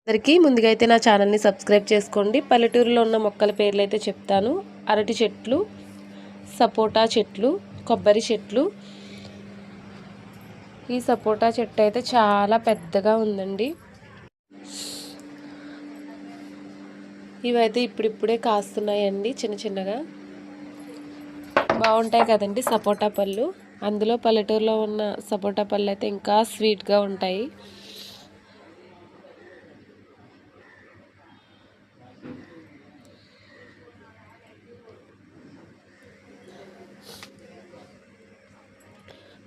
అందరికీ ముందుగా అయితే నా ఛానల్ని సబ్స్క్రైబ్ చేసుకోండి. పల్లెటూరులో ఉన్న మొక్కల పేర్లు అయితే చెప్తాను. అరటి చెట్లు, సపోటా చెట్లు, కొబ్బరి చెట్లు. ఈ సపోటా చెట్టు అయితే చాలా పెద్దగా ఉందండి. ఇవైతే ఇప్పుడిప్పుడే కాస్తున్నాయండి, చిన్న చిన్నగా. బాగుంటాయి కదండి సపోటా పళ్ళు. అందులో పల్లెటూరులో ఉన్న సపోటా పళ్ళు అయితే ఇంకా స్వీట్గా ఉంటాయి.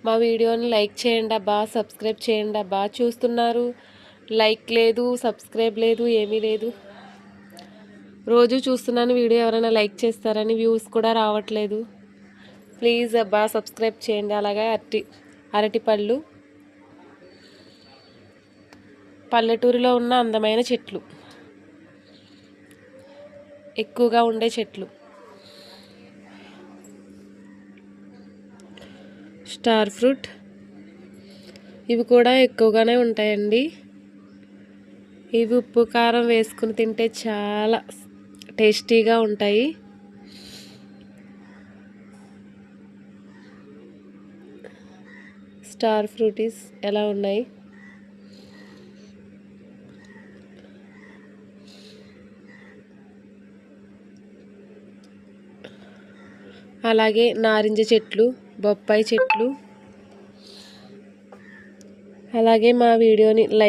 మా వీడియోని లైక్ చేయండి అబ్బా, సబ్స్క్రైబ్ చేయండి అబ్బా. చూస్తున్నారు, లైక్ లేదు, సబ్స్క్రైబ్ లేదు, ఏమీ లేదు. రోజు చూస్తున్నాను వీడియో, ఎవరైనా లైక్ చేస్తారని, వ్యూస్ కూడా రావట్లేదు. ప్లీజ్ అబ్బా సబ్స్క్రైబ్ చేయండి. అలాగే అరటిపళ్ళు, పల్లెటూరులో ఉన్న అందమైన చెట్లు, ఎక్కువగా ఉండే చెట్లు. స్టార్ ఫ్రూట్, ఇవి కూడా ఎక్కువగానే ఉంటాయండి. ఇవి ఉప్పు కారం వేసుకుని తింటే చాలా టేస్టీగా ఉంటాయి. స్టార్ ఫ్రూటీస్ ఎలా ఉన్నాయి? అలాగే నారింజ చెట్లు, బొప్పాయి చెట్లు. అలాగే మా వీడియోని లైక్